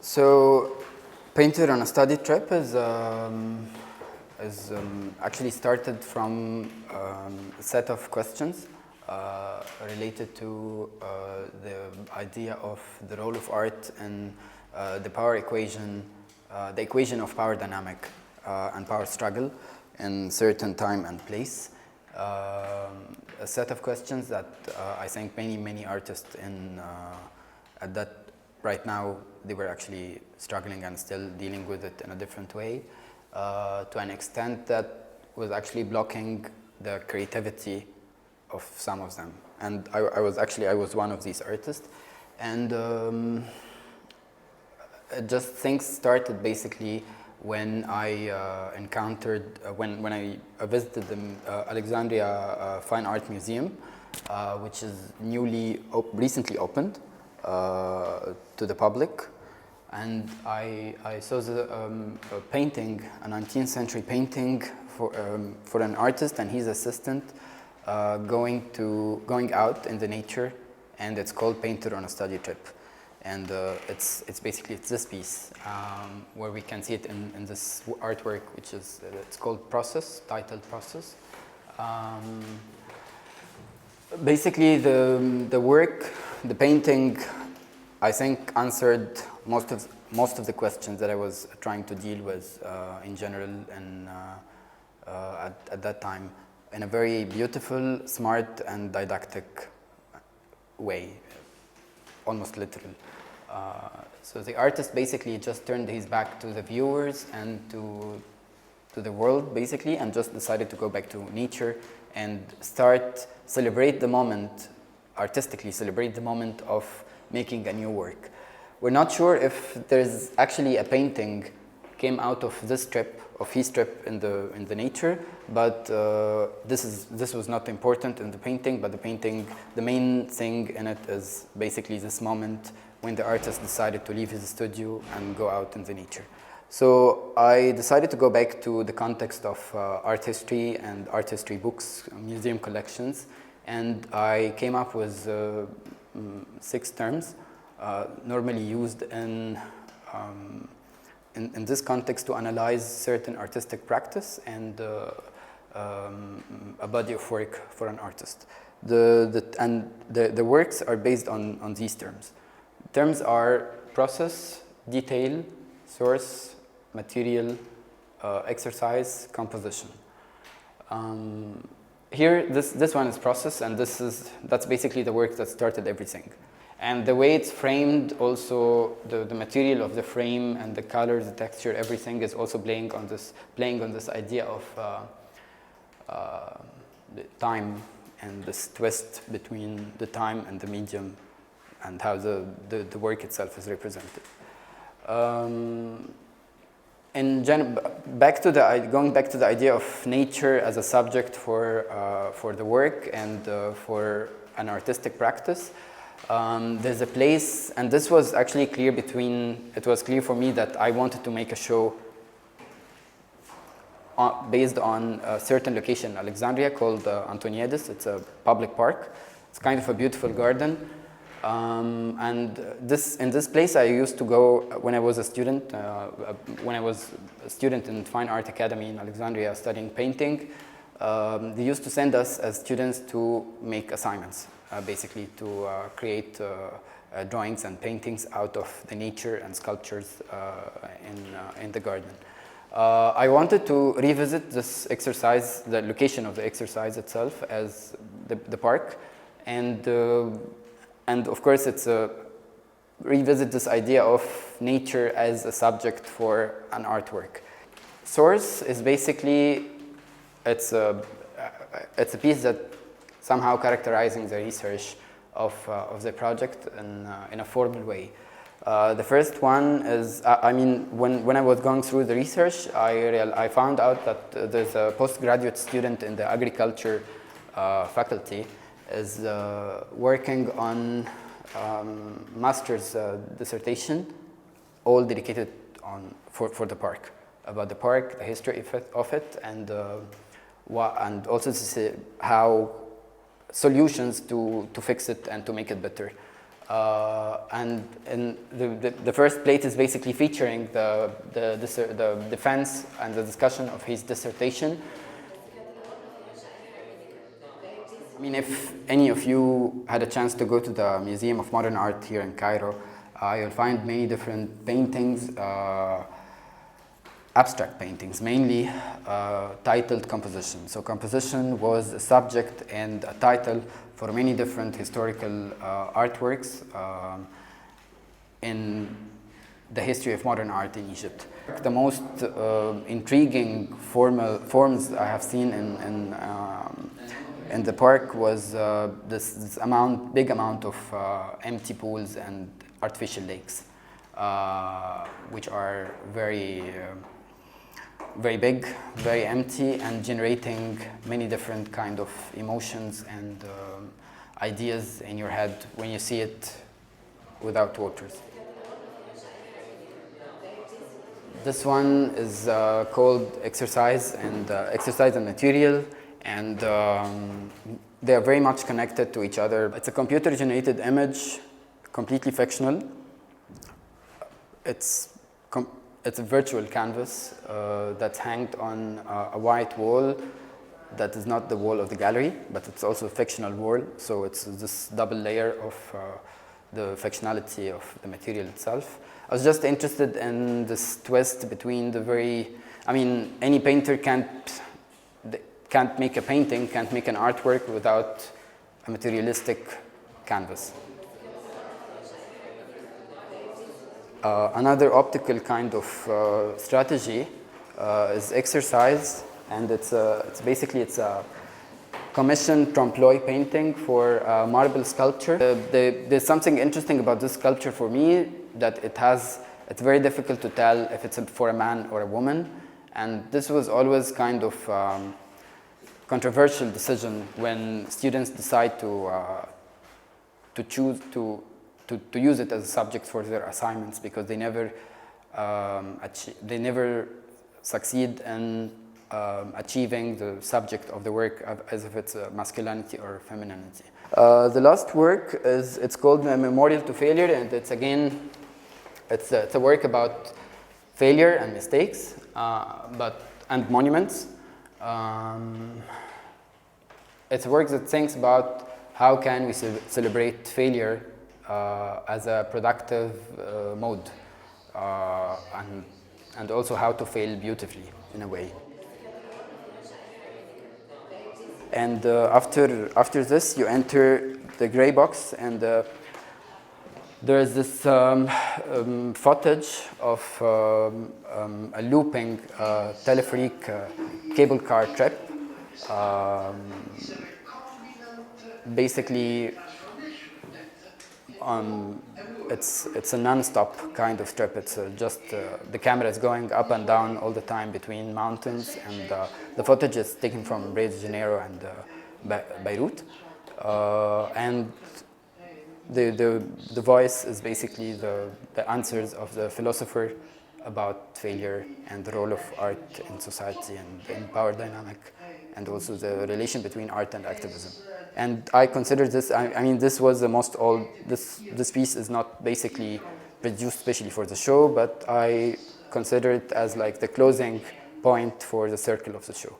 So, Painter on a Study Trip is actually started from a set of questions related to the idea of the role of art in the power equation, the equation of power dynamic and power struggle in certain time and place. A set of questions that I think many artists at that right now they were actually struggling and still dealing with it in a different way, to an extent that was actually blocking the creativity of some of them. And I was one of these artists, and just things started basically when I encountered, when I visited the Alexandria Fine Art Museum, which is recently opened to the public, and I saw a painting, a 19th century painting for an artist and his assistant going out in the nature, and it's called Painter on a Study Trip. And it's basically this piece where we can see it in this artwork, which is it's called Process, titled Process. Basically, the work, the painting, I think answered most of the questions that I was trying to deal with in general and at that time, in a very beautiful, smart, and didactic way, almost literal. So the artist basically just turned his back to the viewers and to the world, basically, and just decided to go back to nature and celebrate the moment, artistically celebrate the moment of making a new work. We're not sure if there's actually a painting came out of this trip, of his trip in the nature, but this was not important in the painting, but the main thing in it is basically this moment when the artist decided to leave his studio and go out in the nature. So I decided to go back to the context of art history and art history books, museum collections, and I came up with 6 terms normally used in this context to analyze certain artistic practice and a body of work for an artist. The works are based on these terms. Terms are process, detail, source, material, exercise, composition. Here, this one is process, and that's basically the work that started everything. And the way it's framed, also the material of the frame and the color, the texture, everything is also playing on this idea of the time and this twist between the time and the medium, and how the work itself is represented. Going back to the idea of nature as a subject for the work and for an artistic practice, there's a place, and this was actually clear it was clear for me that I wanted to make a show based on a certain location in Alexandria called Antoniadis. It's a public park. It's kind of a beautiful garden. And in this place I used to go when I was a student, in Fine Art Academy in Alexandria studying painting. They used to send us as students to make assignments, basically to create drawings and paintings out of the nature and sculptures in the garden. I wanted to revisit this exercise, the location of the exercise itself as the park, and of course, it's revisit this idea of nature as a subject for an artwork. Source is basically, it's a piece that somehow characterizing the research of the project in a formal way. The first one is, when I was going through the research, I found out that there's a postgraduate student in the agriculture faculty is working on master's dissertation, all dedicated for the park, about the park, the history of it, and also to see how solutions to fix it and to make it better. And the first plate is basically featuring the defense and the discussion of his dissertation. I mean, if any of you had a chance to go to the Museum of Modern Art here in Cairo, you'll find many different paintings, abstract paintings, mainly titled composition. So composition was a subject and a title for many different historical artworks in the history of modern art in Egypt. The most intriguing forms I have seen in the park was this big amount of empty pools and artificial lakes, which are very big, very empty, and generating many different kind of emotions and ideas in your head when you see it without waters. This one is called Exercise and Material, and they are very much connected to each other. It's a computer-generated image, completely fictional. It's a virtual canvas that's hanged on a white wall that is not the wall of the gallery, but it's also a fictional wall. So it's this double layer of the fictionality of the material itself. I was just interested in this twist between any painter can't make a painting, can't make an artwork without a materialistic canvas. Another optical kind of strategy is Exercise, and it's a commissioned trompe-l'oeil painting for marble sculpture. There's something interesting about this sculpture for me, that it's very difficult to tell if it's for a man or a woman, and this was always kind of controversial decision when students decide to choose to use it as a subject for their assignments, because they never succeed in achieving the subject of the work as if it's a masculinity or femininity. The last work it's called A Memorial to Failure, and it's a work about failure and mistakes, and monuments. It's a work that thinks about how can we celebrate failure as a productive mode, and also how to fail beautifully in a way. And after this, you enter the gray box, and there is this footage of a looping telepheric cable car trip. Basically, it's a non-stop kind of trip. It's just the camera is going up and down all the time between mountains, and the footage is taken from Rio de Janeiro and Beirut, and the voice is basically the answers of the philosopher about failure and the role of art in society and in power dynamic, and also the relation between art and activism. And I consider this, this was the most this piece is not basically produced especially for the show, but I consider it as like the closing point for the circle of the show.